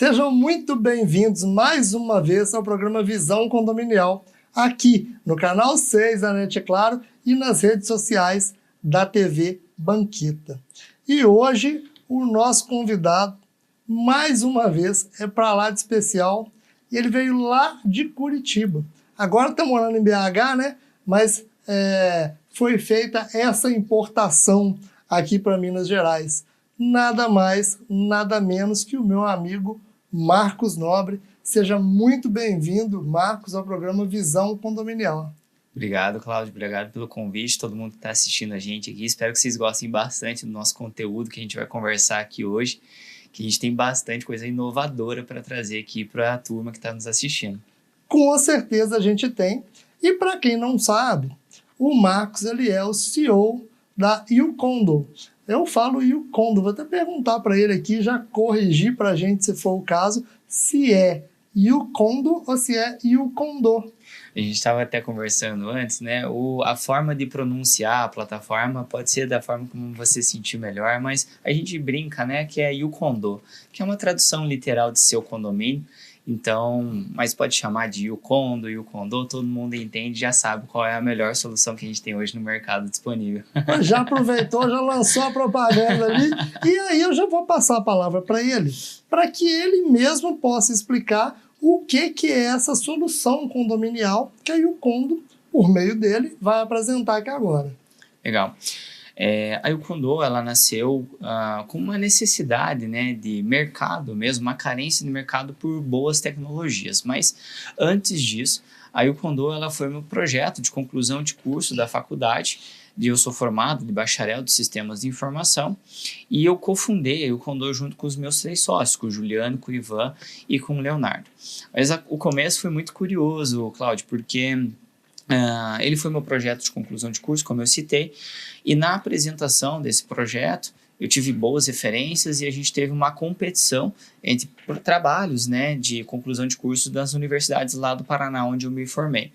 Sejam muito bem-vindos mais uma vez ao programa Visão Condominial, aqui no canal 6 da NET Claro e nas redes sociais da TV Banqueta. E hoje o nosso convidado, mais uma vez, é para lá de especial, e ele veio lá de Curitiba. Agora está morando em BH, né? Mas foi feita essa importação aqui para Minas Gerais. Nada mais, nada menos que o meu amigo Marcos Nobre. Seja muito bem-vindo, Marcos, ao programa Visão Condominial. Obrigado, Cláudio. Obrigado pelo convite. Todo mundo que está assistindo a gente aqui. Espero que vocês gostem bastante do nosso conteúdo que a gente vai conversar aqui hoje, que a gente tem bastante coisa inovadora para trazer aqui para a turma que está nos assistindo. Com certeza a gente tem. E para quem não sabe, o Marcos ele é o CEO da YouCondo. Eu falo YouCondo, vou até perguntar para ele aqui, já corrigir para a gente, se for o caso, se é YouCondo ou se é YouCondo. A gente estava até conversando antes, né? A forma de pronunciar a plataforma pode ser da forma como você sentir melhor, mas a gente brinca, né? Que é YouCondo, que é uma tradução literal de seu condomínio. Então, mas pode chamar de YouCondo, YouCondo, todo mundo entende, já sabe qual é a melhor solução que a gente tem hoje no mercado disponível. Já aproveitou, já lançou a propaganda ali, e aí eu já vou passar a palavra para ele, para que ele mesmo possa explicar o que é essa solução condominial que a YouCondo, por meio dele, vai apresentar aqui agora. Legal. A YouCondo, ela nasceu com uma necessidade, né, de mercado mesmo, uma carência de mercado por boas tecnologias. Mas antes disso, a YouCondo, ela foi meu projeto de conclusão de curso da faculdade. Eu sou formado de bacharel de sistemas de informação e eu cofundei a YouCondo junto com os meus 3 sócios, com o Juliano, com o Ivan e com o Leonardo. Mas o começo foi muito curioso, Cláudio, porque ele foi meu projeto de conclusão de curso, como eu citei, e na apresentação desse projeto eu tive boas referências e a gente teve uma competição entre trabalhos, né, de conclusão de curso das universidades lá do Paraná, onde eu me formei.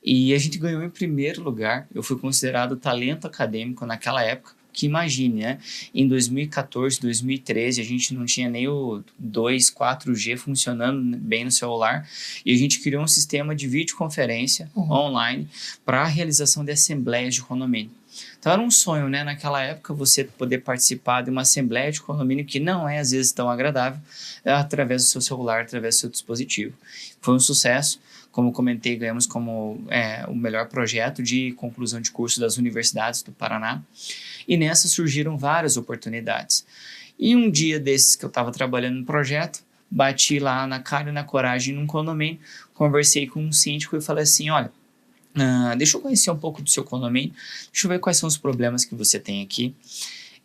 E a gente ganhou em primeiro lugar. Eu fui considerado talento acadêmico naquela época, que imagine, né? Em 2014, 2013, a gente não tinha nem o 4G funcionando bem no celular, e a gente criou um sistema de videoconferência online para a realização de assembleias de condomínio. Então era um sonho, né, naquela época, você poder participar de uma assembleia de condomínio que não é às vezes tão agradável, através do seu celular, através do seu dispositivo. Foi um sucesso. Como comentei, ganhamos como o melhor projeto de conclusão de curso das universidades do Paraná. E nessa surgiram várias oportunidades. E um dia desses que eu estava trabalhando no projeto, bati lá na cara e na coragem num condomínio, conversei com um síndico e falei assim, olha, deixa eu conhecer um pouco do seu condomínio, deixa eu ver quais são os problemas que você tem aqui.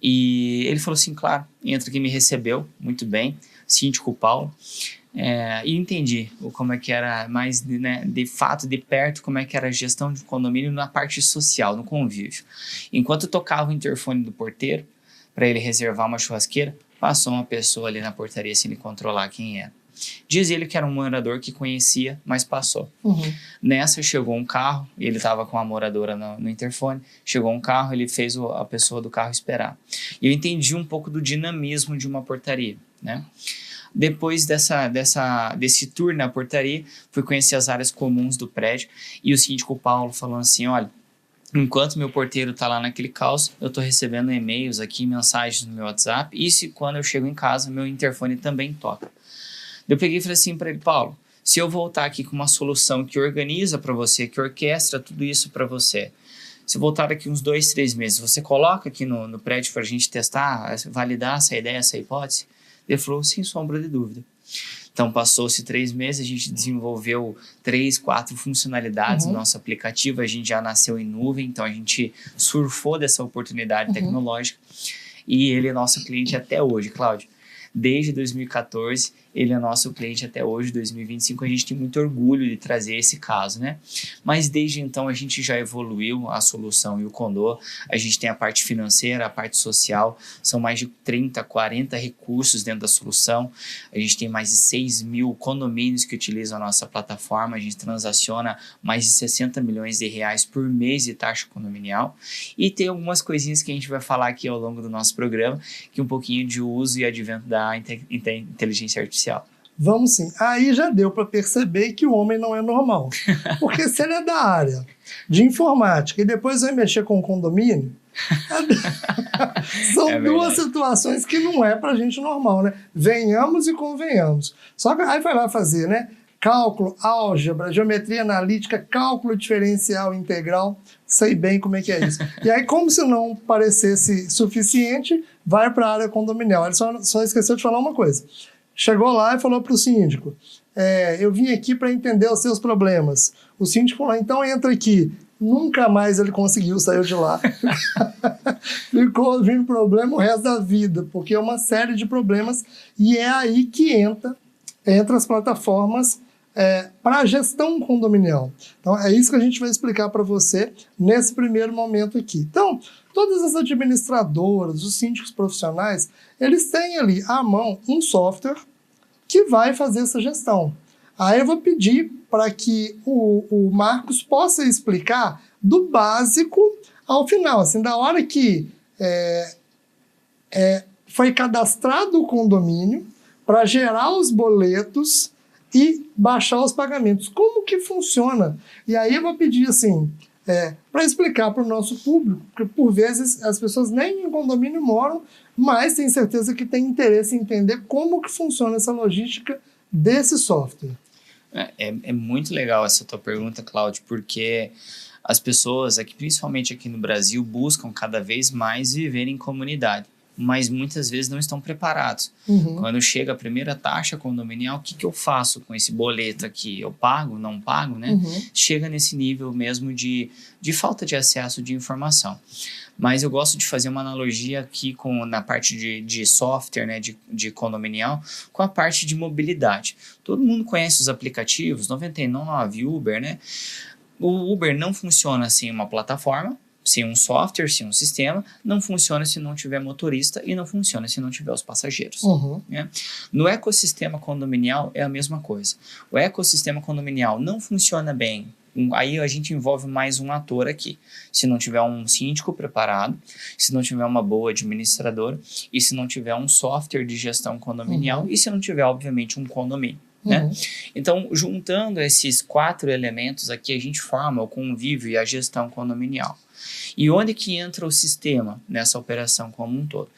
E ele falou assim, claro, entra aqui, me recebeu muito bem, síndico Paulo. E entendi como é que era mais, né, de fato, de perto, como é que era a gestão de condomínio na parte social, no convívio. Enquanto eu tocava o interfone do porteiro para ele reservar uma churrasqueira, passou uma pessoa ali na portaria sem ele controlar quem era. Diz ele que era um morador que conhecia, mas passou. Nessa chegou um carro, ele estava com a moradora no interfone, chegou um carro, ele fez a pessoa do carro esperar. E eu entendi um pouco do dinamismo de uma portaria, né? Depois desse tour na portaria, fui conhecer as áreas comuns do prédio e o síndico Paulo falou assim, olha, enquanto meu porteiro está lá naquele caos, eu estou recebendo e-mails aqui, mensagens no meu WhatsApp, e quando eu chego em casa, meu interfone também toca. Eu peguei e falei assim para ele, Paulo, se eu voltar aqui com uma solução que organiza para você, que orquestra tudo isso para você, se eu voltar daqui uns 2, 3 meses, você coloca aqui no prédio para a gente testar, validar essa ideia, essa hipótese? Ele falou, sem sombra de dúvida. Então, passou-se 3 meses, a gente desenvolveu 3, 4 funcionalidades no nosso aplicativo, a gente já nasceu em nuvem, então a gente surfou dessa oportunidade tecnológica e ele é nosso cliente até hoje, Cláudio. Desde 2014, ele é nosso cliente até hoje, 2025, a gente tem muito orgulho de trazer esse caso, né? Mas desde então a gente já evoluiu a solução YouCondo, a gente tem a parte financeira, a parte social, são mais de 30, 40 recursos dentro da solução, a gente tem mais de 6 mil condomínios que utilizam a nossa plataforma, a gente transaciona mais de 60 milhões de reais por mês de taxa condominial, e tem algumas coisinhas que a gente vai falar aqui ao longo do nosso programa, que um pouquinho de uso e advento da inteligência artificial artificial. Vamos sim. Aí já deu para perceber que o homem não é normal. Porque se ele é da área de informática e depois vai mexer com condomínio, são duas situações que não é pra gente normal, né? Venhamos e convenhamos. Só que aí vai lá fazer, né? Cálculo, álgebra, geometria analítica, cálculo diferencial integral, sei bem como é que é isso. E aí, como se não parecesse suficiente, vai para a área condominial. Ele só esqueceu de falar uma coisa. Chegou lá e falou para o síndico, eu vim aqui para entender os seus problemas. O síndico falou, então entra aqui. Nunca mais ele conseguiu sair de lá. Ficou vindo problema o resto da vida, porque é uma série de problemas e é aí que entra as plataformas para a gestão condominial. Então, é isso que a gente vai explicar para você nesse primeiro momento aqui. Então, todas as administradoras, os síndicos profissionais, eles têm ali à mão um software que vai fazer essa gestão. Aí eu vou pedir para que o Marcos possa explicar do básico ao final, assim, da hora que foi cadastrado o condomínio para gerar os boletos e baixar os pagamentos. Como que funciona? E aí eu vou pedir assim, para explicar para o nosso público, porque por vezes as pessoas nem em condomínio moram, mas tem certeza que tem interesse em entender como que funciona essa logística desse software. É muito legal essa tua pergunta, Cláudio, porque as pessoas, principalmente aqui no Brasil, buscam cada vez mais viver em comunidade, mas muitas vezes não estão preparados. Quando chega a primeira taxa condominial, o que eu faço com esse boleto aqui? Eu pago, não pago, né? Chega nesse nível mesmo de falta de acesso de informação. Mas eu gosto de fazer uma analogia aqui na parte de software, né, de condominial, com a parte de mobilidade. Todo mundo conhece os aplicativos, 99, Uber, né? O Uber não funciona sem uma plataforma, sem um software, sem um sistema, não funciona se não tiver motorista e não funciona se não tiver os passageiros. Né? No ecossistema condominial é a mesma coisa. O ecossistema condominial não funciona bem. Aí a gente envolve mais um ator aqui. Se não tiver um síndico preparado, se não tiver uma boa administradora e se não tiver um software de gestão condominial e se não tiver, obviamente, um condomínio. Né? Então, juntando esses 4 elementos aqui, a gente forma o convívio e a gestão condominial. E onde que entra o sistema nessa operação como um todo?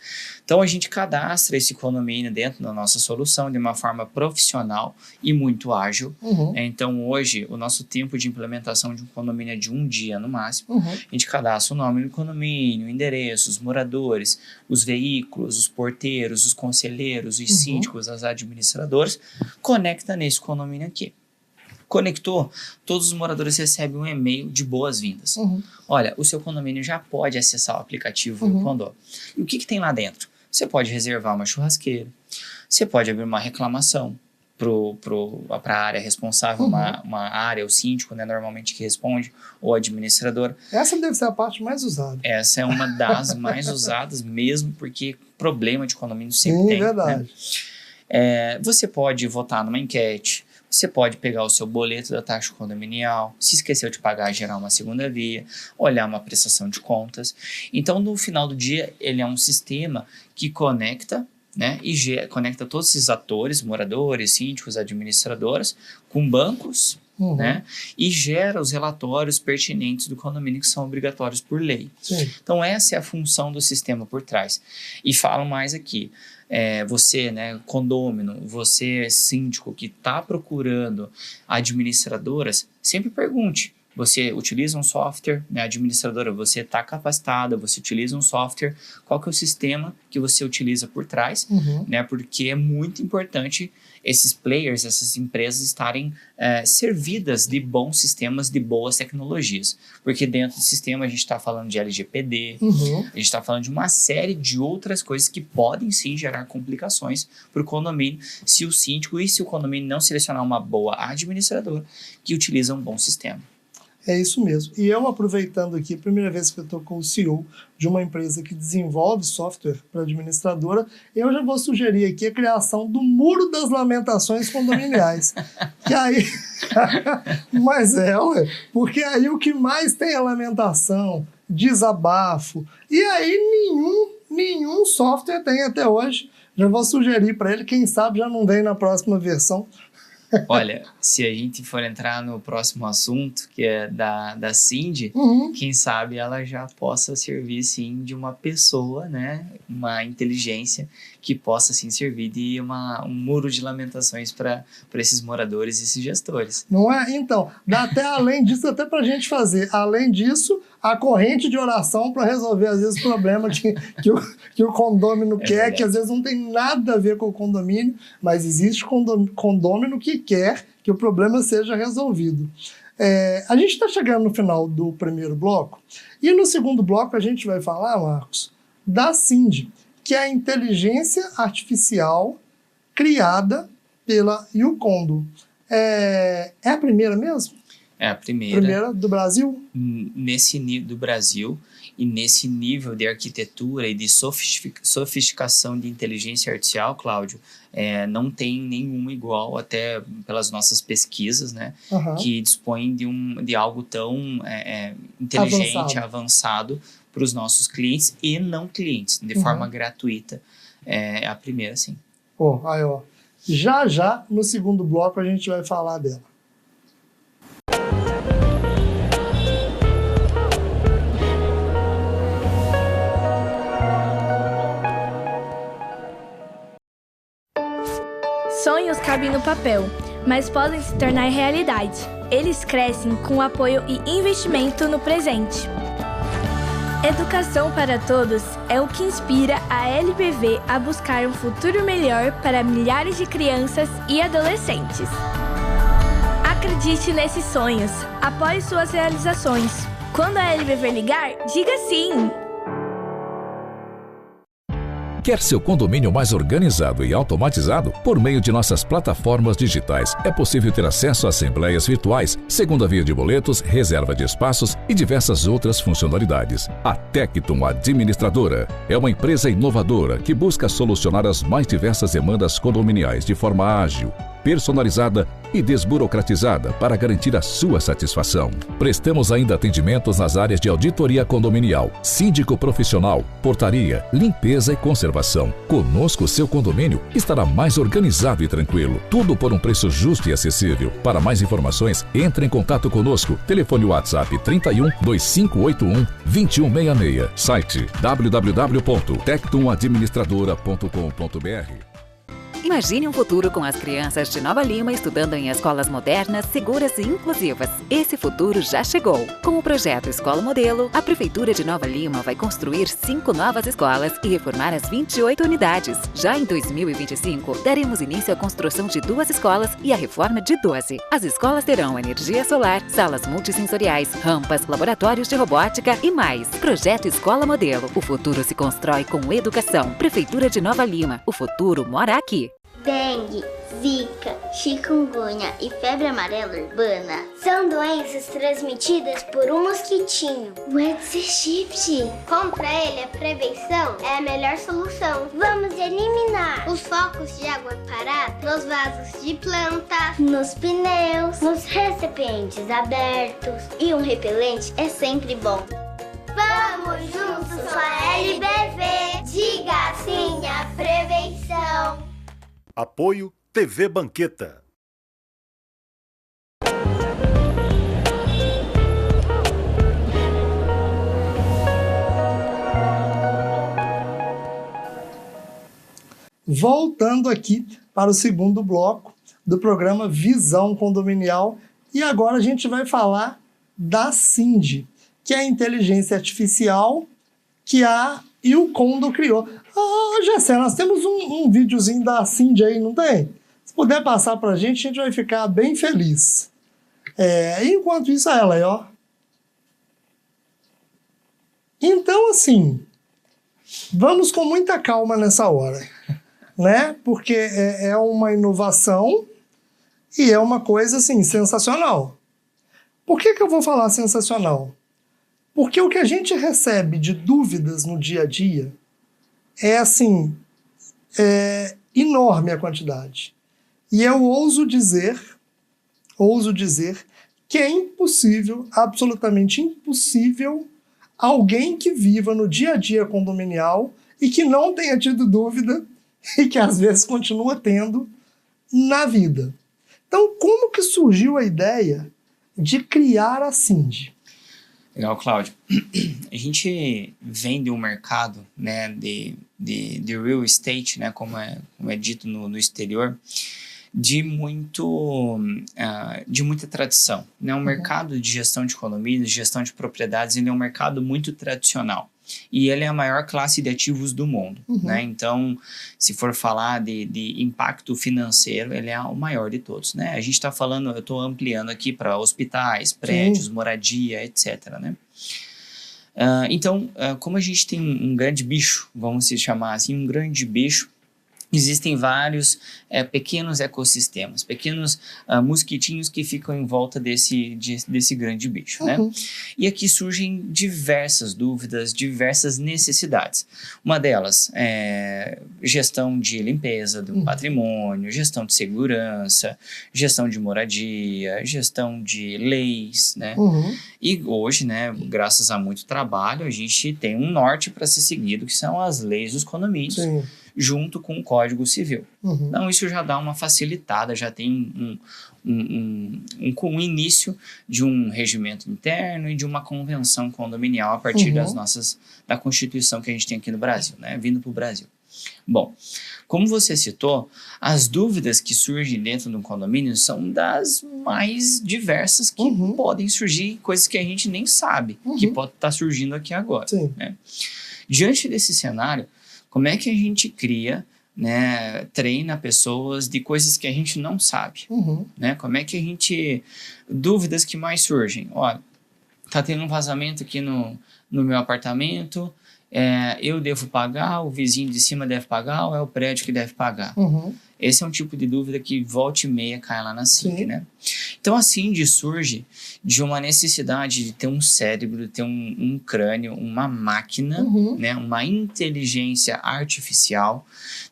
Então, a gente cadastra esse condomínio dentro da nossa solução de uma forma profissional e muito ágil. Então, hoje, o nosso tempo de implementação de um condomínio é de 1 dia no máximo. A gente cadastra o nome do condomínio, o endereço, os moradores, os veículos, os porteiros, os conselheiros, os síndicos, as administradoras, conecta nesse condomínio aqui. Conectou, todos os moradores recebem um e-mail de boas-vindas. Olha, o seu condomínio já pode acessar o aplicativo do Condô. E o que tem lá dentro? Você pode reservar uma churrasqueira, você pode abrir uma reclamação para a área responsável, uma área, o síndico, né, normalmente que responde, ou administrador. Essa deve ser a parte mais usada. Essa é uma das mais usadas mesmo, porque problema de condomínio sempre tem. Verdade. Né? Você pode votar numa enquete, você pode pegar o seu boleto da taxa condominial, se esqueceu de pagar, gerar uma segunda via, olhar uma prestação de contas. Então, no final do dia, ele é um sistema que conecta, né, e conecta todos esses atores, moradores, síndicos, administradoras, com bancos, né, e gera os relatórios pertinentes do condomínio que são obrigatórios por lei. Então, essa é a função do sistema por trás. E falo mais aqui. Você, né, condômino, você, síndico, que está procurando administradoras, sempre pergunte. Você utiliza um software, né, administradora, você está capacitada, você utiliza um software, qual que é o sistema que você utiliza por trás, né, porque é muito importante esses players, essas empresas estarem servidas de bons sistemas, de boas tecnologias. Porque dentro do sistema a gente está falando de LGPD, a gente está falando de uma série de outras coisas que podem sim gerar complicações para o condomínio se o síndico e se o condomínio não selecionar uma boa administradora que utiliza um bom sistema. É isso mesmo. E eu, aproveitando aqui, a primeira vez que eu estou com o CEO de uma empresa que desenvolve software para administradora, eu já vou sugerir aqui a criação do Muro das Lamentações Condominiais. Que aí... Mas ué, porque aí o que mais tem é lamentação, desabafo, e aí nenhum software tem até hoje Já vou sugerir para ele, quem sabe já não vem na próxima versão. Olha, se a gente for entrar no próximo assunto, que é da Cindy, quem sabe ela já possa servir, sim, de uma pessoa, né? Uma inteligência que possa, sim, servir de um muro de lamentações para esses moradores e esses gestores. Não é? Então, dá até além disso, até para a gente fazer. Além disso, a corrente de oração para resolver, às vezes, problemas que o condômino quer, verdade. Que às vezes não tem nada a ver com o condomínio, mas existe condômino que quer que o problema seja resolvido. A gente está chegando no final do primeiro bloco, e no segundo bloco a gente vai falar, Marcos, da Cindy, que é a inteligência artificial criada pela YouCondo. É a primeira mesmo? É a primeira. Primeira do Brasil? Nesse nível do Brasil e nesse nível de arquitetura e de sofisticação de inteligência artificial, Cláudio, não tem nenhuma igual, até pelas nossas pesquisas, né? Que dispõe de algo tão inteligente, avançado para os nossos clientes e não clientes, de forma gratuita. É a primeira, sim. Aí, ó. Já, no segundo bloco, a gente vai falar dela. Sonhos cabem no papel, mas podem se tornar realidade. Eles crescem com apoio e investimento no presente. Educação para todos é o que inspira a LBV a buscar um futuro melhor para milhares de crianças e adolescentes. Acredite nesses sonhos, apoie suas realizações. Quando a LBV ligar, diga sim! Quer seu condomínio mais organizado e automatizado? Por meio de nossas plataformas digitais, é possível ter acesso a assembleias virtuais, segunda via de boletos, reserva de espaços e diversas outras funcionalidades. A Tectum Administradora é uma empresa inovadora que busca solucionar as mais diversas demandas condominiais de forma ágil, personalizada e desburocratizada para garantir a sua satisfação. Prestamos ainda atendimentos nas áreas de auditoria condominial, síndico profissional, portaria, limpeza e conservação. Conosco, seu condomínio estará mais organizado e tranquilo. Tudo por um preço justo e acessível. Para mais informações, entre em contato conosco. Telefone WhatsApp 31 2581 2166. Site www.tectumadministradora.com.br. Imagine um futuro com as crianças de Nova Lima estudando em escolas modernas, seguras e inclusivas. Esse futuro já chegou. Com o projeto Escola Modelo, a Prefeitura de Nova Lima vai construir 5 novas escolas e reformar as 28 unidades. Já em 2025, daremos início à construção de 2 escolas e a reforma de 12. As escolas terão energia solar, salas multissensoriais, rampas, laboratórios de robótica e mais. Projeto Escola Modelo. O futuro se constrói com educação. Prefeitura de Nova Lima. O futuro mora aqui. Dengue, zika, chikungunya e febre amarela urbana são doenças transmitidas por um mosquitinho, o Aedes aegypti. Contra ele, a prevenção é a melhor solução. Vamos eliminar os focos de água parada nos vasos de planta, nos pneus, nos recipientes abertos. E um repelente é sempre bom. Vamos juntos com a LBV. Diga sim à prevenção. Apoio TV Banqueta. Voltando aqui para o segundo bloco do programa Visão Condominial, e agora a gente vai falar da Cindy, que é a inteligência artificial que a YouCondo criou. Gessé, nós temos um videozinho da Cindy aí, não tem? Se puder passar pra gente, a gente vai ficar bem feliz. Enquanto isso, ela aí, ó. Então, assim, vamos com muita calma nessa hora, né? Porque é uma inovação e é uma coisa, assim, sensacional. Por que eu vou falar sensacional? Porque o que a gente recebe de dúvidas no dia a dia é, assim, enorme a quantidade. E eu ouso dizer que é impossível, absolutamente impossível, alguém que viva no dia a dia condominial e que não tenha tido dúvida e que às vezes continua tendo na vida. Então, como que surgiu a ideia de criar a Cindy? Legal, Cláudio. A gente vem de um mercado, né, de real estate, né, como é dito no exterior, de muita tradição. Né? Um mercado de gestão de condomínios, gestão de propriedades, ele é um mercado muito tradicional. E ele é a maior classe de ativos do mundo. Né? Então, se for falar de impacto financeiro, ele é o maior de todos. Né? A gente está falando, eu estou ampliando aqui para hospitais, prédios, moradia, etc. Né? Então, como a gente tem um grande bicho, vamos se chamar assim, um grande bicho, existem vários pequenos ecossistemas, pequenos mosquitinhos que ficam em volta desse grande bicho, né? E aqui surgem diversas dúvidas, diversas necessidades. Uma delas é gestão de limpeza do patrimônio, gestão de segurança, gestão de moradia, gestão de leis, né? E hoje, né, graças a muito trabalho, a gente tem um norte para ser seguido, que são as leis dos condomínios. Sim. Junto com o Código Civil. Então, isso já dá uma facilitada, já tem um início de um regimento interno e de uma convenção condominial a partir da Constituição que a gente tem aqui no Brasil, né? Vindo para o Brasil. Bom, como você citou, as dúvidas que surgem dentro de um condomínio são das mais diversas que podem surgir, coisas que a gente nem sabe, que pode estar surgindo aqui agora. Né? Diante desse cenário, como é que a gente cria, né, treina pessoas de coisas que a gente não sabe? Né? Como é que a gente... Dúvidas que mais surgem. Olha, tá tendo um vazamento aqui no meu apartamento, eu devo pagar, o vizinho de cima deve pagar ou é o prédio que deve pagar? Esse é um tipo de dúvida que volta e meia cai lá na Cindy, né? Então a Cindy surge de uma necessidade de ter um cérebro, de ter um crânio, uma máquina, né? Uma inteligência artificial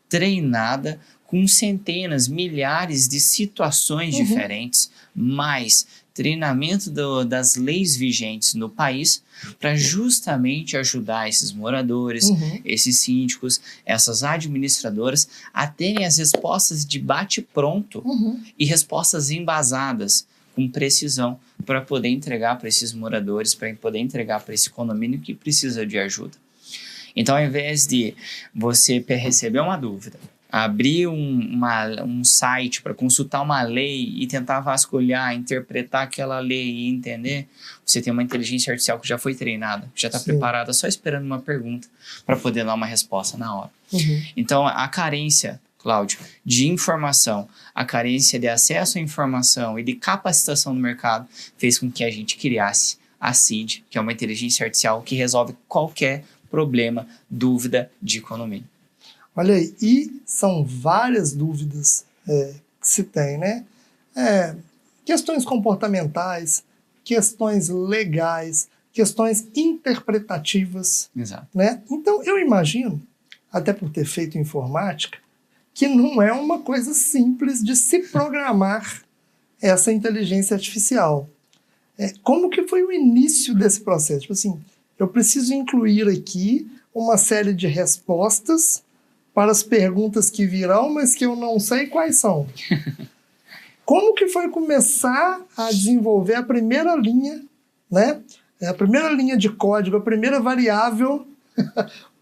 treinada com centenas, milhares de situações diferentes, mais treinamento das leis vigentes no país para justamente ajudar esses moradores, esses síndicos, essas administradoras a terem as respostas de bate-pronto e respostas embasadas com precisão para poder entregar para esses moradores, para poder entregar para esse condomínio que precisa de ajuda. Então, ao invés de você receber uma dúvida, abrir um site para consultar uma lei e tentar vasculhar, interpretar aquela lei e entender, você tem uma inteligência artificial que já foi treinada, que já está preparada, só esperando uma pergunta para poder dar uma resposta na hora. Então, a carência, Cláudio, de informação, a carência de acesso à informação e de capacitação no mercado fez com que a gente criasse a Cindy, que é uma inteligência artificial que resolve qualquer problema, dúvida de condomínio. Olha aí, e são várias dúvidas que se tem, né? Questões comportamentais, questões legais, questões interpretativas. Exato. Né? Então, eu imagino, até por ter feito informática, que não é uma coisa simples de se programar essa inteligência artificial. Como que foi o início desse processo? Tipo assim, eu preciso incluir aqui uma série de respostas para as perguntas que virão, mas que eu não sei quais são. Como que foi começar a desenvolver a primeira linha, né? A primeira linha de código, a primeira variável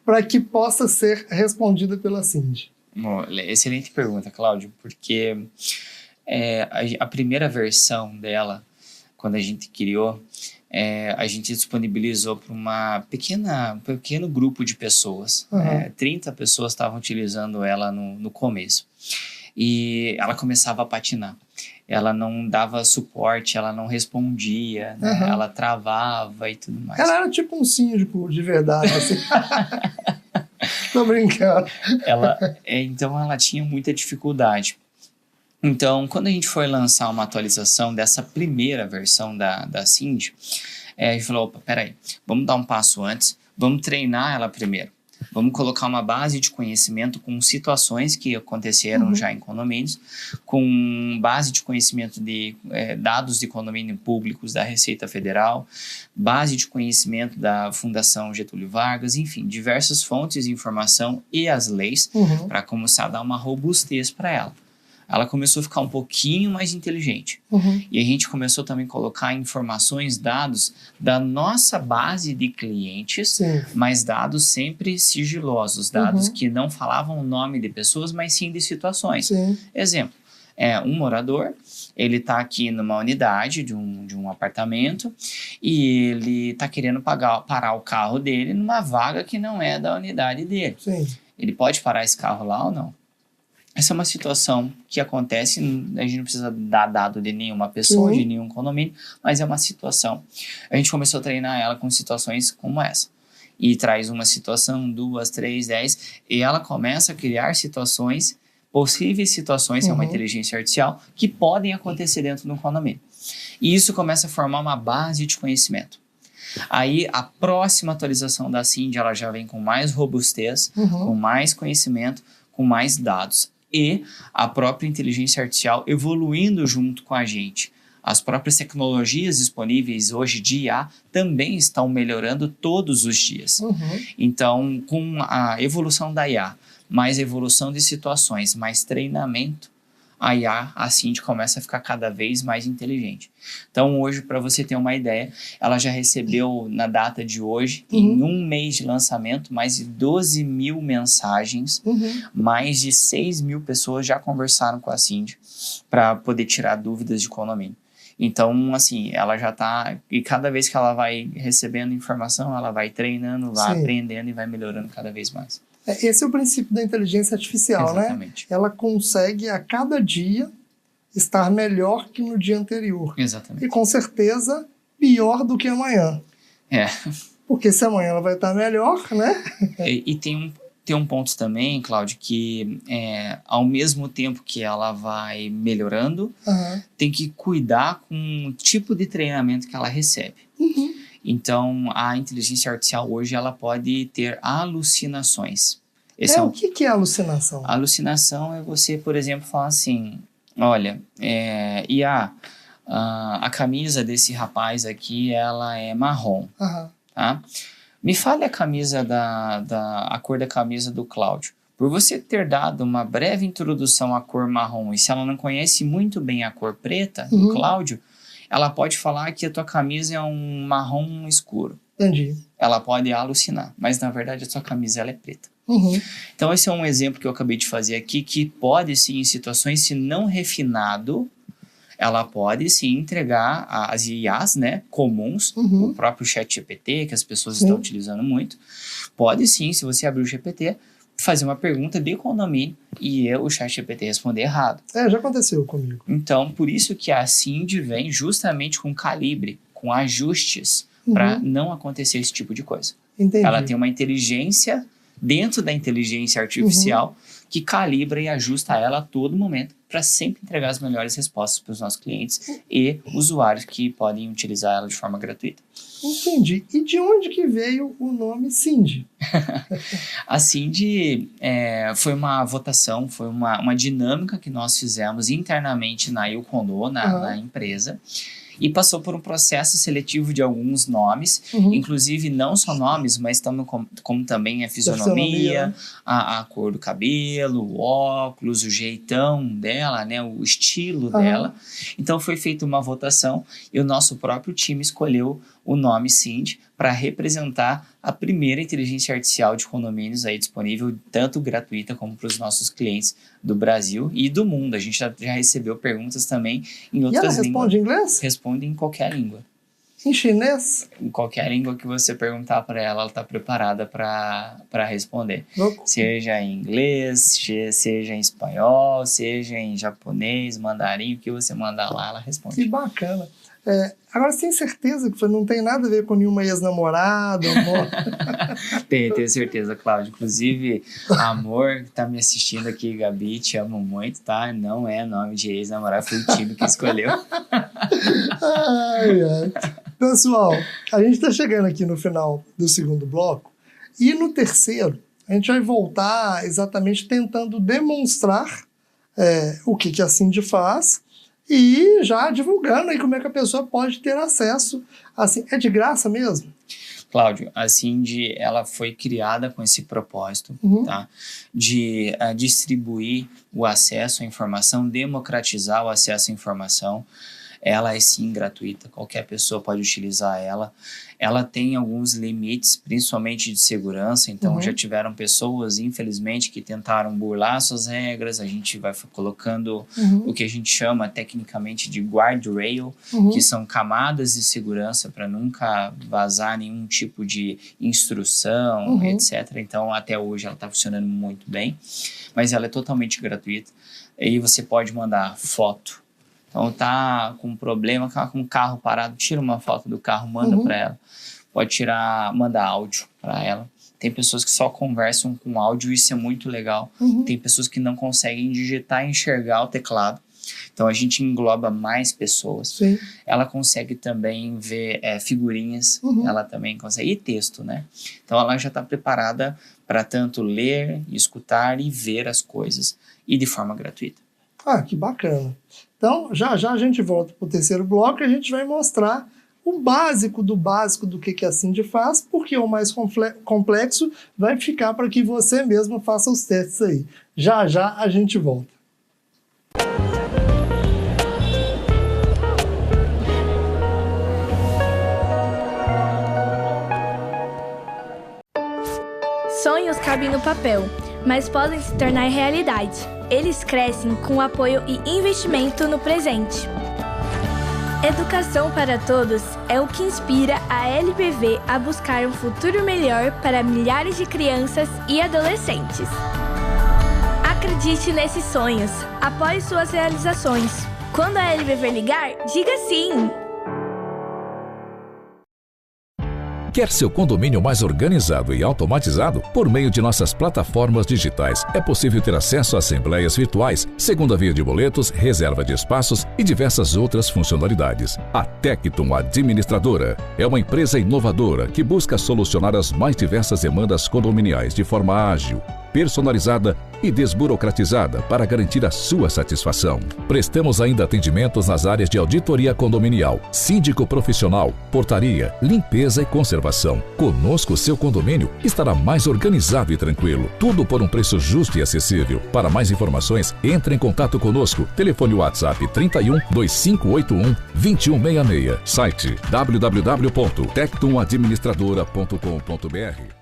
para que possa ser respondida pela Cindy? Bom, excelente pergunta, Cláudio, porque a primeira versão dela, quando a gente criou, a gente disponibilizou para um pequeno grupo de pessoas. 30 pessoas estavam utilizando ela no começo. E ela começava a patinar. Ela não dava suporte, ela não respondia, né? Ela travava e tudo mais. Ela era tipo um síndico de verdade, assim. Tô brincando. Então ela tinha muita dificuldade. Então, quando a gente foi lançar uma atualização dessa primeira versão da Cindy, a gente falou, opa, peraí, vamos dar um passo antes, vamos treinar ela primeiro. Vamos colocar uma base de conhecimento com situações que aconteceram já em condomínios, com base de conhecimento de dados de condomínio públicos da Receita Federal, base de conhecimento da Fundação Getúlio Vargas, enfim, diversas fontes de informação e as leis para começar a dar uma robustez para ela. Ela começou a ficar um pouquinho mais inteligente. E a gente começou também a colocar informações, dados da nossa base de clientes, mas dados sempre sigilosos, dados que não falavam o nome de pessoas, mas sim de situações. Exemplo, um morador, ele está aqui numa unidade de um apartamento e ele está querendo parar o carro dele numa vaga que não é da unidade dele. Ele pode parar esse carro lá ou não? Essa é uma situação que acontece, a gente não precisa dar dado de nenhuma pessoa, de nenhum condomínio, mas é uma situação. A gente começou a treinar ela com situações como essa. E traz uma situação, 2, 3, 10, e ela começa a criar situações, possíveis situações, é uma inteligência artificial, que podem acontecer dentro de um condomínio. E isso começa a formar uma base de conhecimento. Aí, a próxima atualização da CIND, ela já vem com mais robustez, com mais conhecimento, com mais dados. E a própria inteligência artificial evoluindo junto com a gente. As próprias tecnologias disponíveis hoje de IA também estão melhorando todos os dias. Então, com a evolução da IA, mais evolução de situações, mais treinamento, a IA, a CIND, começa a ficar cada vez mais inteligente. Então, hoje, para você ter uma ideia, ela já recebeu, na data de hoje, em um mês de lançamento, mais de 12 mil mensagens, mais de 6 mil pessoas já conversaram com a CIND para poder tirar dúvidas de condomínio. Então, assim, ela já está... E cada vez que ela vai recebendo informação, ela vai treinando, vai aprendendo e vai melhorando cada vez mais. Esse é o princípio da inteligência artificial, Exatamente. Né? Ela consegue, a cada dia, estar melhor que no dia anterior. Exatamente. E, com certeza, pior do que amanhã. Porque se amanhã ela vai estar melhor, né? E tem um ponto também, Cláudio, que ao mesmo tempo que ela vai melhorando, tem que cuidar com o tipo de treinamento que ela recebe. Então, a inteligência artificial hoje, ela pode ter alucinações. O que é alucinação? A alucinação é você, por exemplo, falar assim, olha, a camisa desse rapaz aqui, ela é marrom, tá? Me fale a camisa a cor da camisa do Cláudio. Por você ter dado uma breve introdução à cor marrom, e se ela não conhece muito bem a cor preta do Cláudio, ela pode falar que a tua camisa é um marrom escuro. Entendi. Ela pode alucinar, mas na verdade a sua camisa ela é preta. Então esse é um exemplo que eu acabei de fazer aqui, que pode sim, em situações, se não refinado, ela pode sim entregar as IAs, né, comuns, o próprio ChatGPT, que as pessoas estão utilizando muito, pode sim, se você abrir o GPT, fazer uma pergunta de condomínio e o ChatGPT responder errado. Já aconteceu comigo. Então, por isso que a CIND vem justamente com calibre, com ajustes, para não acontecer esse tipo de coisa. Entendi. Ela tem uma inteligência dentro da inteligência artificial que calibra e ajusta ela a todo momento para sempre entregar as melhores respostas para os nossos clientes e usuários que podem utilizar ela de forma gratuita. Entendi. E de onde que veio o nome CIND? A CIND foi uma votação, foi uma dinâmica que nós fizemos internamente na Eu Condô, na empresa, e passou por um processo seletivo de alguns nomes, inclusive não só nomes, mas como também a fisionomia, a cor do cabelo, o óculos, o jeitão dela, né, o estilo dela. Então foi feita uma votação e o nosso próprio time escolheu o nome CIND para representar a primeira inteligência artificial de condomínios aí disponível, tanto gratuita como para os nossos clientes do Brasil e do mundo. A gente já recebeu perguntas também em outras línguas. E ela responde em inglês? Responde em qualquer língua. Em chinês? Em qualquer língua que você perguntar para ela, ela está preparada para responder. Seja em inglês, seja em espanhol, seja em japonês, mandarim, o que você mandar lá, ela responde. Que bacana. Agora, você tem certeza que não tem nada a ver com nenhuma ex-namorada? Tenho certeza, Cláudio. Inclusive, Amor, que tá me assistindo aqui, Gabi, te amo muito, tá? Não é nome de ex-namorada, foi o time que escolheu. Pessoal, a gente está chegando aqui no final do segundo bloco e no terceiro a gente vai voltar exatamente tentando demonstrar o que a Cindy faz e já divulgando aí como é que a pessoa pode ter acesso. Assim, é de graça mesmo? Cláudio, a Cindy, ela foi criada com esse propósito, tá? De distribuir o acesso à informação, democratizar o acesso à informação. Ela é sim gratuita, qualquer pessoa pode utilizar ela. Ela tem alguns limites, principalmente de segurança, então já tiveram pessoas, infelizmente, que tentaram burlar suas regras. A gente vai colocando o que a gente chama tecnicamente de guardrail, que são camadas de segurança para nunca vazar nenhum tipo de instrução, etc. Então, até hoje ela está funcionando muito bem, mas ela é totalmente gratuita. E você pode mandar foto. Então tá com um problema, com um carro parado, tira uma foto do carro, manda para ela. Pode manda áudio para ela. Tem pessoas que só conversam com áudio, isso é muito legal. Tem pessoas que não conseguem digitar e enxergar o teclado. Então a gente engloba mais pessoas. Sim. Ela consegue também ver figurinhas, ela também consegue, e texto, né? Então ela já está preparada para tanto ler, escutar e ver as coisas, e de forma gratuita. Ah, que bacana. Então, já a gente volta para o terceiro bloco e a gente vai mostrar o básico do que a Cindy faz, porque o mais complexo vai ficar para que você mesmo faça os testes aí. Já a gente volta. Sonhos cabem no papel, mas podem se tornar realidade. Eles crescem com apoio e investimento no presente. Educação para Todos é o que inspira a LBV a buscar um futuro melhor para milhares de crianças e adolescentes. Acredite nesses sonhos, apoie suas realizações. Quando a LBV ligar, diga sim! Quer seu condomínio mais organizado e automatizado? Por meio de nossas plataformas digitais, é possível ter acesso a assembleias virtuais, segunda via de boletos, reserva de espaços e diversas outras funcionalidades. A Tecton Administradora é uma empresa inovadora que busca solucionar as mais diversas demandas condominiais de forma ágil, personalizada e desburocratizada para garantir a sua satisfação. Prestamos ainda atendimentos nas áreas de auditoria condominial, síndico profissional, portaria, limpeza e conservação. Conosco, seu condomínio estará mais organizado e tranquilo. Tudo por um preço justo e acessível. Para mais informações, entre em contato conosco. Telefone WhatsApp 31 2581 2166. Site www.tectonadministradora.com.br.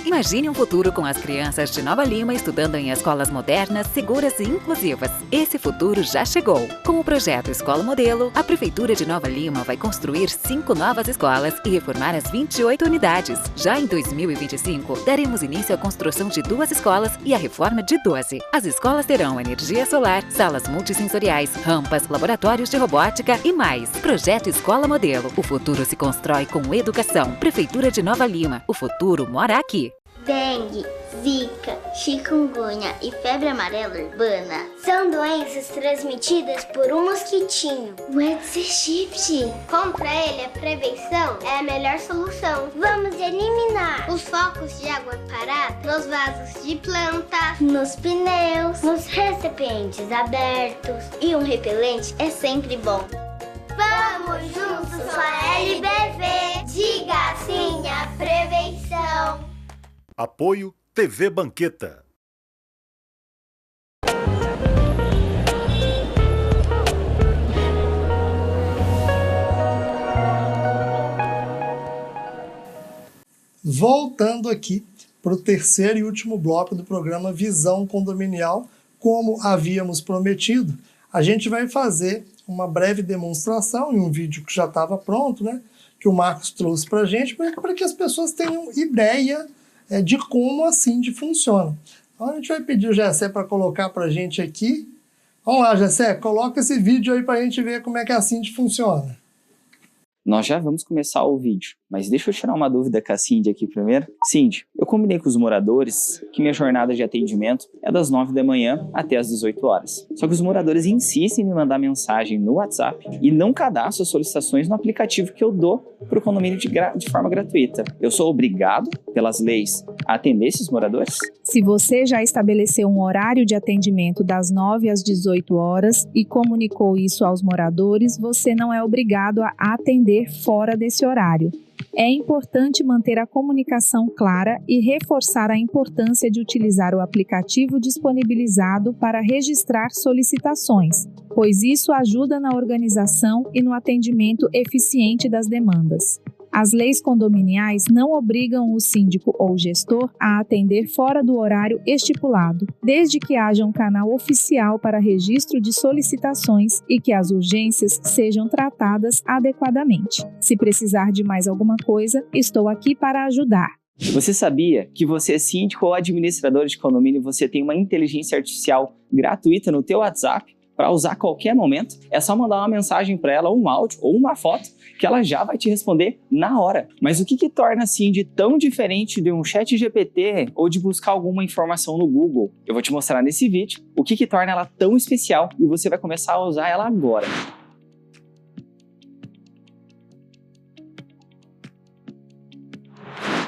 Imagine um futuro com as crianças de Nova Lima estudando em escolas modernas, seguras e inclusivas. Esse futuro já chegou. Com o projeto Escola Modelo, a Prefeitura de Nova Lima vai construir 5 novas escolas e reformar as 28 unidades. Já em 2025, daremos início à construção de 2 escolas e a reforma de 12. As escolas terão energia solar, salas multissensoriais, rampas, laboratórios de robótica e mais. Projeto Escola Modelo. O futuro se constrói com educação. Prefeitura de Nova Lima. O futuro mora aqui. Dengue, zika, chikungunya e febre amarela urbana são doenças transmitidas por um mosquitinho, o Aedes aegypti. Contra ele, a prevenção é a melhor solução. Vamos eliminar os focos de água parada nos vasos de plantas, nos pneus, nos recipientes abertos. E um repelente é sempre bom. Vamos juntos com a LBV. Diga sim à prevenção. Apoio TV Banqueta. Voltando aqui para o terceiro e último bloco do programa Visão Condominial, como havíamos prometido, a gente vai fazer uma breve demonstração em um vídeo que já estava pronto, né, que o Marcos trouxe para a gente, para que as pessoas tenham ideia de como a Cindy funciona. Então a gente vai pedir o Gessé para colocar para a gente aqui. Vamos lá, Gessé, coloca esse vídeo aí para a gente ver como é que a Cindy funciona. Nós já vamos começar o vídeo, Mas deixa eu tirar uma dúvida com a Cindy aqui primeiro. Cindy, eu combinei com os moradores que minha jornada de atendimento é das 9 da manhã até as 18 horas. Só que os moradores insistem em me mandar mensagem no WhatsApp e não cadastram solicitações no aplicativo que eu dou para o condomínio de forma gratuita. Eu sou obrigado, pelas leis, a atender esses moradores? Se você já estabeleceu um horário de atendimento das 9 às 18 horas e comunicou isso aos moradores, você não é obrigado a atender fora desse horário. É importante manter a comunicação clara e reforçar a importância de utilizar o aplicativo disponibilizado para registrar solicitações, pois isso ajuda na organização e no atendimento eficiente das demandas. As leis condominiais não obrigam o síndico ou gestor a atender fora do horário estipulado, desde que haja um canal oficial para registro de solicitações e que as urgências sejam tratadas adequadamente. Se precisar de mais alguma coisa, estou aqui para ajudar. Você sabia que você é síndico ou administrador de condomínio, você tem uma inteligência artificial gratuita no teu WhatsApp para usar a qualquer momento? É só mandar uma mensagem para ela, um áudio ou uma foto, que ela já vai te responder na hora. Mas o que torna a Cindy tão diferente de um chat GPT ou de buscar alguma informação no Google? Eu vou te mostrar nesse vídeo o que torna ela tão especial e você vai começar a usar ela agora.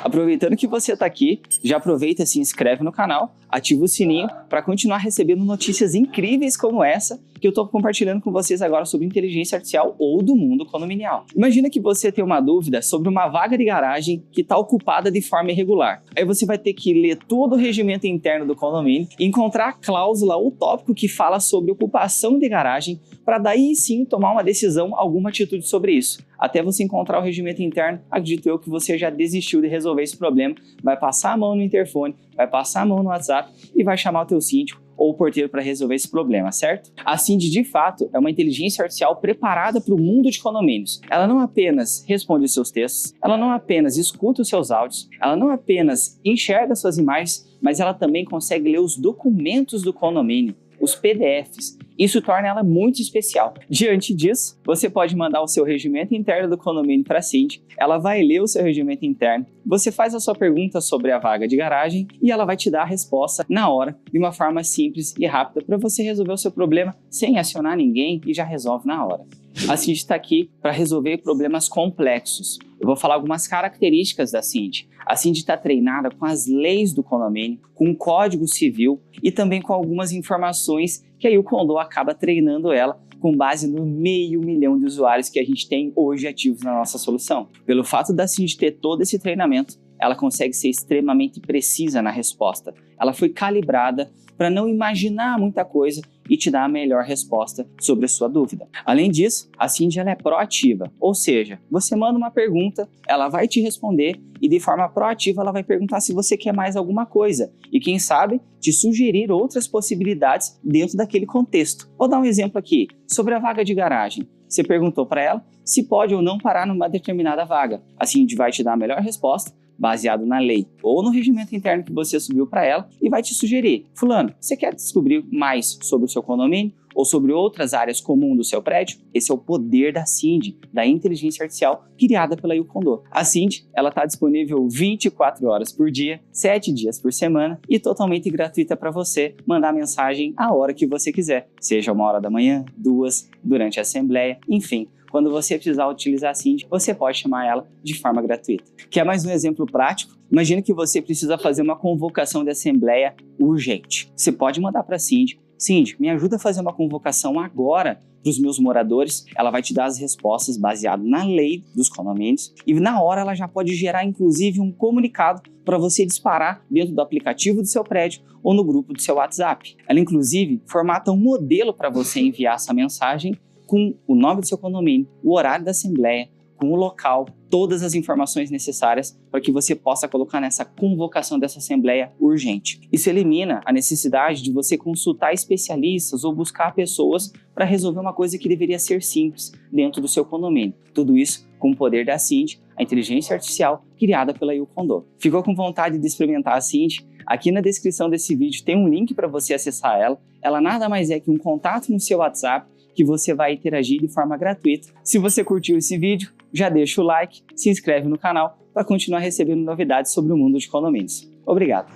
Aproveitando que você está aqui, já aproveita e se inscreve no canal, ativa o sininho para continuar recebendo notícias incríveis como essa que eu estou compartilhando com vocês agora sobre inteligência artificial ou do mundo condominial. Imagina que você tem uma dúvida sobre uma vaga de garagem que está ocupada de forma irregular. Aí você vai ter que ler todo o regimento interno do condomínio e encontrar a cláusula ou tópico que fala sobre ocupação de garagem para daí sim tomar uma decisão, alguma atitude sobre isso. Até você encontrar o regimento interno, acredito eu que você já desistiu de resolver esse problema, vai passar a mão no interfone, vai passar a mão no WhatsApp e vai chamar o teu síndico ou o porteiro para resolver esse problema, certo? A Cindy, de fato, é uma inteligência artificial preparada para o mundo de condomínios. Ela não apenas responde os seus textos, ela não apenas escuta os seus áudios, ela não apenas enxerga suas imagens, mas ela também consegue ler os documentos do condomínio, os PDFs. Isso torna ela muito especial. Diante disso, você pode mandar o seu regimento interno do condomínio para a Cindy, ela vai ler o seu regimento interno, você faz a sua pergunta sobre a vaga de garagem e ela vai te dar a resposta na hora, de uma forma simples e rápida para você resolver o seu problema sem acionar ninguém e já resolve na hora. A Cindy está aqui para resolver problemas complexos. Eu vou falar algumas características da Cindy. A Cindy está treinada com as leis do condomínio, com o Código Civil e também com algumas informações que aí o Condô acaba treinando ela com base no 500 mil de usuários que a gente tem hoje ativos na nossa solução. Pelo fato da Cindy ter todo esse treinamento, ela consegue ser extremamente precisa na resposta. Ela foi calibrada para não imaginar muita coisa e te dar a melhor resposta sobre a sua dúvida. Além disso, a Cindy ela é proativa, ou seja, você manda uma pergunta, ela vai te responder e de forma proativa ela vai perguntar se você quer mais alguma coisa e quem sabe te sugerir outras possibilidades dentro daquele contexto. Vou dar um exemplo aqui, sobre a vaga de garagem. Você perguntou para ela se pode ou não parar numa determinada vaga. A Cindy vai te dar a melhor resposta baseado na lei ou no regimento interno que você subiu para ela e vai te sugerir: fulano, você quer descobrir mais sobre o seu condomínio ou sobre outras áreas comuns do seu prédio? Esse é o poder da Cindy, da inteligência artificial criada pela Condô. A Cindy, ela está disponível 24 horas por dia, 7 dias por semana e totalmente gratuita para você mandar mensagem a hora que você quiser, seja 1h da manhã, 2, durante a assembleia, enfim. Quando você precisar utilizar a Cindy, você pode chamar ela de forma gratuita. Quer mais um exemplo prático? Imagina que você precisa fazer uma convocação de assembleia urgente. Você pode mandar para a Cindy: Cindy, me ajuda a fazer uma convocação agora para os meus moradores. Ela vai te dar as respostas baseado na lei dos condomínios e na hora ela já pode gerar inclusive um comunicado para você disparar dentro do aplicativo do seu prédio ou no grupo do seu WhatsApp. Ela inclusive formata um modelo para você enviar essa mensagem com o nome do seu condomínio, o horário da assembleia, com o local, todas as informações necessárias para que você possa colocar nessa convocação dessa assembleia urgente. Isso elimina a necessidade de você consultar especialistas ou buscar pessoas para resolver uma coisa que deveria ser simples dentro do seu condomínio. Tudo isso com o poder da Cindy, a inteligência artificial criada pela Condô. Ficou com vontade de experimentar a Cindy? Aqui na descrição desse vídeo tem um link para você acessar ela. Ela nada mais é que um contato no seu WhatsApp que você vai interagir de forma gratuita. Se você curtiu esse vídeo, já deixa o like, se inscreve no canal para continuar recebendo novidades sobre o mundo de condomínios. Obrigado!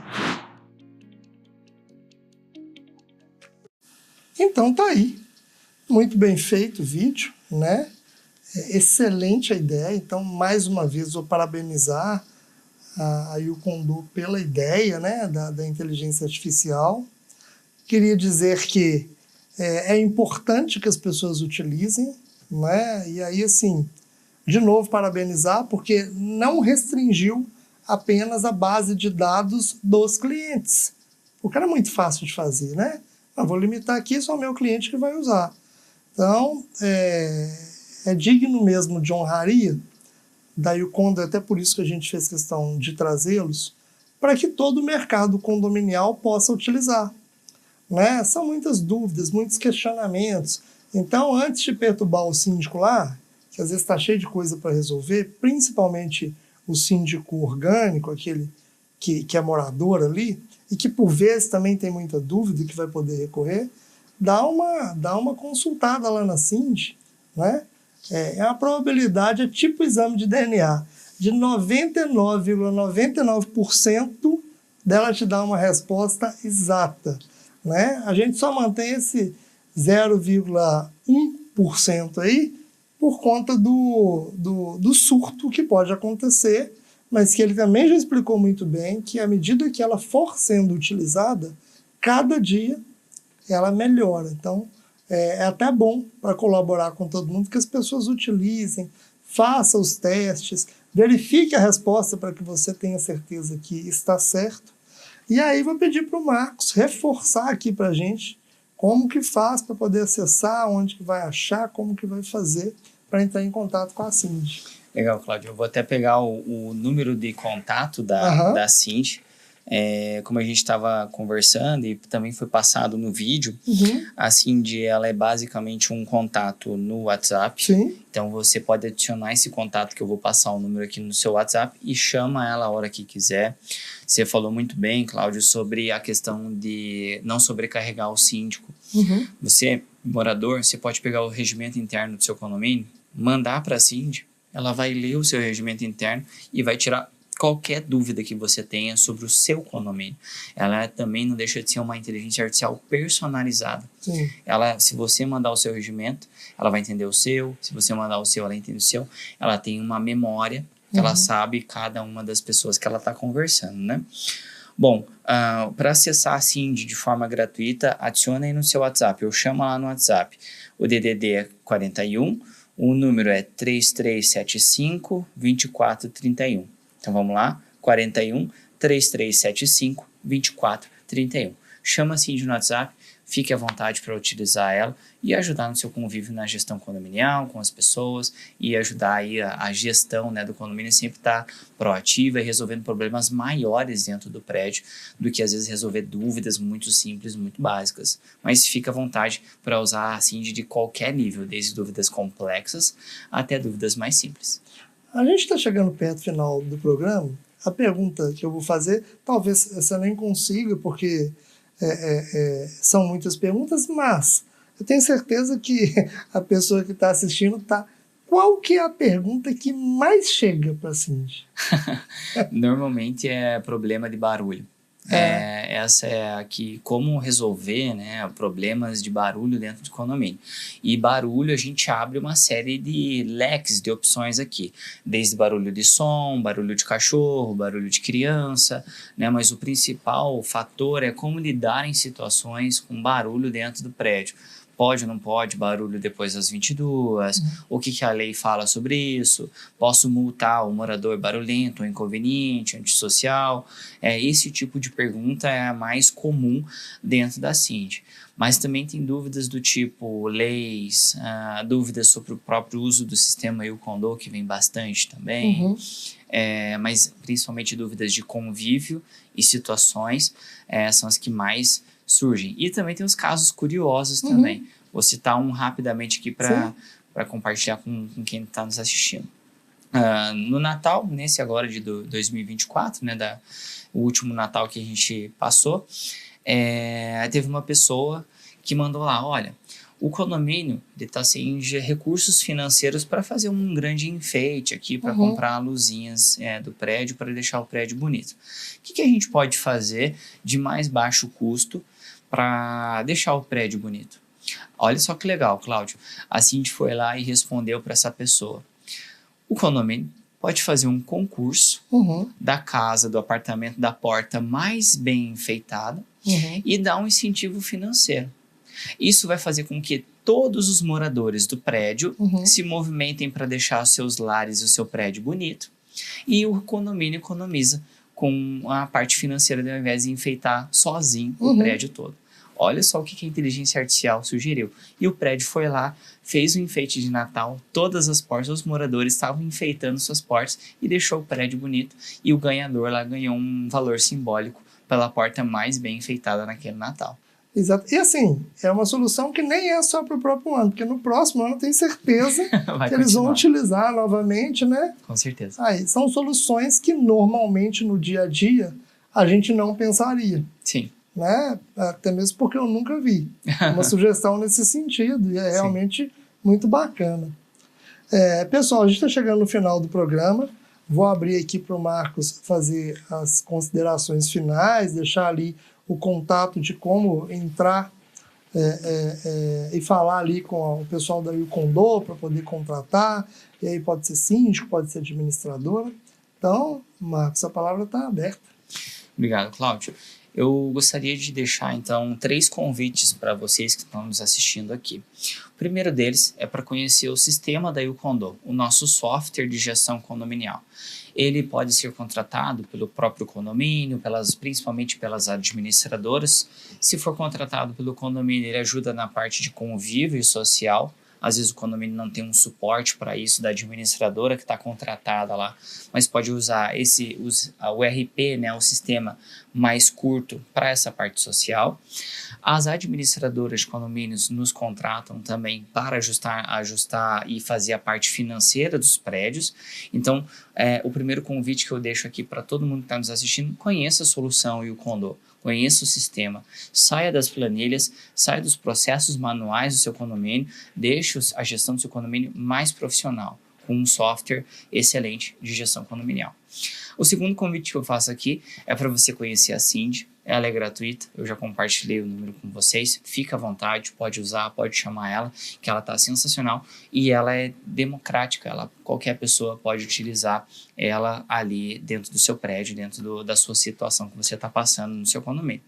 Então tá aí, muito bem feito o vídeo, né? Excelente a ideia, então mais uma vez vou parabenizar a Yukondo pela ideia, né, da inteligência artificial. Queria dizer que é importante que as pessoas utilizem, né? E aí assim, de novo parabenizar porque não restringiu apenas a base de dados dos clientes, porque era muito fácil de fazer, né? Eu vou limitar aqui, só o meu cliente que vai usar. Então, é digno mesmo de honraria da Yukondo, até por isso que a gente fez questão de trazê-los, para que todo o mercado condominial possa utilizar, né? São muitas dúvidas, muitos questionamentos. Então, antes de perturbar o síndico lá, que às vezes está cheio de coisa para resolver, principalmente o síndico orgânico, aquele que é morador ali, e que por vezes também tem muita dúvida e que vai poder recorrer, dá uma consultada lá na Sind, né? A probabilidade é tipo exame de DNA, de 99,99% dela te dar uma resposta exata, né? A gente só mantém esse 0,1% aí por conta do surto que pode acontecer, mas que ele também já explicou muito bem que à medida que ela for sendo utilizada, cada dia ela melhora. Então, é até bom para colaborar com todo mundo que as pessoas utilizem, façam os testes, verifique a resposta para que você tenha certeza que está certo. E aí vou pedir para o Marcos reforçar aqui para a gente como que faz para poder acessar, onde que vai achar, como que vai fazer para entrar em contato com a Sind. Legal, Cláudio. Eu vou até pegar o número de contato da Sind. Como a gente estava conversando e também foi passado no vídeo, a Sind, ela é basicamente um contato no WhatsApp. Sim. Então você pode adicionar esse contato que eu vou passar o número aqui no seu WhatsApp e chama ela a hora que quiser. Você falou muito bem, Cláudio, sobre a questão de não sobrecarregar o síndico. Você, morador, você pode pegar o regimento interno do seu condomínio, mandar para a Sind, ela vai ler o seu regimento interno e vai tirar qualquer dúvida que você tenha sobre o seu condomínio. Ela também não deixa de ser uma inteligência artificial personalizada. Sim. Ela, se você mandar o seu regimento, ela vai entender o seu. Se você mandar o seu, ela entende o seu. Ela tem uma memória, ela sabe cada uma das pessoas que ela está conversando, né? Bom, para acessar a Sind de forma gratuita, adiciona aí no seu WhatsApp. Eu chamo lá no WhatsApp. O DDD é 41, o número é 3375-2431. Então vamos lá, 41 3375 2431. Chama a Sind no WhatsApp, fique à vontade para utilizar ela e ajudar no seu convívio na gestão condominial, com as pessoas e ajudar aí a gestão, né, do condomínio sempre estar proativa e resolvendo problemas maiores dentro do prédio do que às vezes resolver dúvidas muito simples, muito básicas. Mas fica à vontade para usar a Sind de qualquer nível, desde dúvidas complexas até dúvidas mais simples. A gente está chegando perto do final do programa. A pergunta que eu vou fazer, talvez você nem consiga, porque são muitas perguntas, mas eu tenho certeza que a pessoa que está assistindo está... Qual que é a pergunta que mais chega para a Sind? Normalmente é problema de barulho. Essa é aqui, como resolver, né, problemas de barulho dentro do condomínio. E barulho, a gente abre uma série de leques de opções aqui, desde barulho de som, barulho de cachorro, barulho de criança, né, mas o principal fator é como lidar em situações com barulho dentro do prédio. Pode ou não pode barulho depois das 22, o que a lei fala sobre isso, posso multar o morador barulhento, ou inconveniente, antissocial, esse tipo de pergunta é a mais comum dentro da Sind. Mas também tem dúvidas do tipo leis, dúvidas sobre o próprio uso do sistema Yukondo, que vem bastante também, mas principalmente dúvidas de convívio e situações são as que mais surgem. E também tem os casos curiosos também. Vou citar um rapidamente aqui para compartilhar com quem está nos assistindo. No Natal, nesse agora de 2024, né, o último Natal que a gente passou, teve uma pessoa que mandou lá, olha, o condomínio está sem recursos financeiros para fazer um grande enfeite aqui, para comprar luzinhas do prédio, para deixar o prédio bonito. O que a gente pode fazer de mais baixo custo para deixar o prédio bonito? Olha só que legal, Cláudio. A Cindy foi lá e respondeu para essa pessoa. O condomínio pode fazer um concurso da casa, do apartamento, da porta mais bem enfeitada e dar um incentivo financeiro. Isso vai fazer com que todos os moradores do prédio se movimentem para deixar os seus lares e o seu prédio bonito. E o condomínio economiza com a parte financeira, ao invés de enfeitar sozinho o prédio todo. Olha só o que a inteligência artificial sugeriu. E o prédio foi lá, fez o enfeite de Natal, todas as portas, os moradores estavam enfeitando suas portas e deixou o prédio bonito. E o ganhador lá ganhou um valor simbólico pela porta mais bem enfeitada naquele Natal. Exato. E assim, é uma solução que nem é só para o próprio ano, porque no próximo ano eu tenho certeza que eles vão utilizar novamente, né? Com certeza. Aí, são soluções que normalmente no dia a dia a gente não pensaria. Sim. Né? Até mesmo porque eu nunca vi uma sugestão nesse sentido, e é realmente muito bacana. Pessoal, a gente está chegando no final do programa. Vou abrir aqui para o Marcos fazer as considerações finais, deixar ali o contato de como entrar e falar ali com o pessoal da Yukondo para poder contratar, e aí pode ser síndico, pode ser administradora. Então, Marcos, a palavra está aberta. Obrigado, Cláudio. Eu gostaria de deixar, então, 3 convites para vocês que estão nos assistindo aqui. O primeiro deles é para conhecer o sistema da Yukondo, o nosso software de gestão condominial. Ele pode ser contratado pelo próprio condomínio, principalmente pelas administradoras. Se for contratado pelo condomínio, ele ajuda na parte de convívio social. Às vezes o condomínio não tem um suporte para isso da administradora que está contratada lá, mas pode usar o RP, né, o sistema mais curto para essa parte social. As administradoras de condomínios nos contratam também para ajustar e fazer a parte financeira dos prédios. Então, o primeiro convite que eu deixo aqui para todo mundo que está nos assistindo, conheça a solução Yukondo. Conheça o sistema, saia das planilhas, saia dos processos manuais do seu condomínio, deixe a gestão do seu condomínio mais profissional, com um software excelente de gestão condominial. O segundo convite que eu faço aqui é para você conhecer a Cindy. Ela é gratuita, eu já compartilhei o número com vocês, fica à vontade, pode usar, pode chamar ela, que ela está sensacional e ela é democrática, qualquer pessoa pode utilizar ela ali dentro do seu prédio, dentro da sua situação que você está passando no seu condomínio.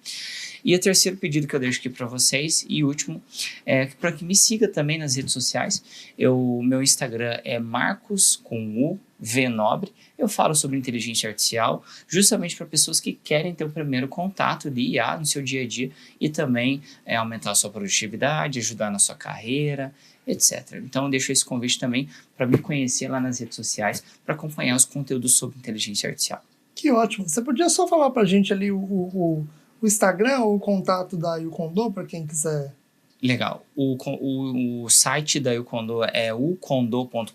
E o terceiro pedido que eu deixo aqui para vocês, e último, é para que me siga também nas redes sociais. Meu Instagram é Marcos com U, V Nobre. Eu falo sobre inteligência artificial justamente para pessoas que querem ter o primeiro contato de IA no seu dia a dia e também aumentar a sua produtividade, ajudar na sua carreira, etc. Então eu deixo esse convite também para me conhecer lá nas redes sociais, para acompanhar os conteúdos sobre inteligência artificial. Que ótimo! Você podia só falar para a gente ali o Instagram ou o contato da Yukondo para quem quiser? Legal. O site da Yukondo é ukondo.com.br.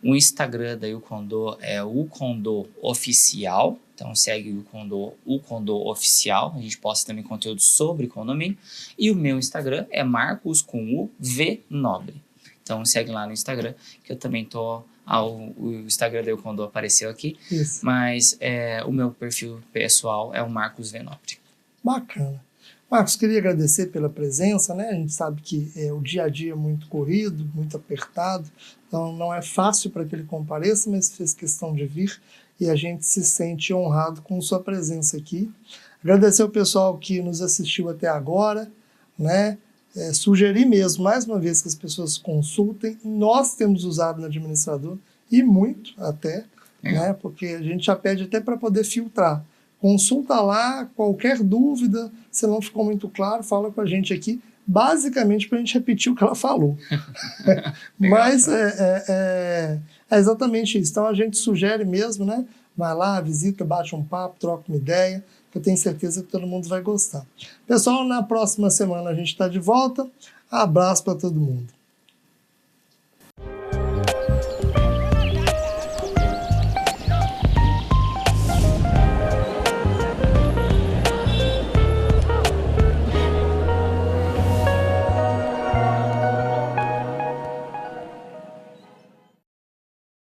O Instagram da Yukondo é Yukondo Oficial. Então segue o Yukondo Oficial. A gente posta também conteúdo sobre condomínio. E o meu Instagram é Marcos com U V Nobre. Então segue lá no Instagram, que eu também tô... o Instagram da Yukondo apareceu aqui. Isso. Mas o meu perfil pessoal é o Marcos V Nobre. Bacana. Marcos, queria agradecer pela presença, né? A gente sabe que o dia a dia é muito corrido, muito apertado, então não é fácil para que ele compareça, mas fez questão de vir e a gente se sente honrado com sua presença aqui. Agradecer ao pessoal que nos assistiu até agora, né? Sugerir mesmo, mais uma vez, que as pessoas consultem. Nós temos usado no administrador, e muito até, né? Porque a gente já pede até para poder filtrar. Consulta lá, qualquer dúvida, se não ficou muito claro, fala com a gente aqui, basicamente para a gente repetir o que ela falou. Mas é exatamente isso. Então a gente sugere mesmo, né? Vai lá, visita, bate um papo, troca uma ideia, que eu tenho certeza que todo mundo vai gostar. Pessoal, na próxima semana a gente está de volta. Abraço para todo mundo.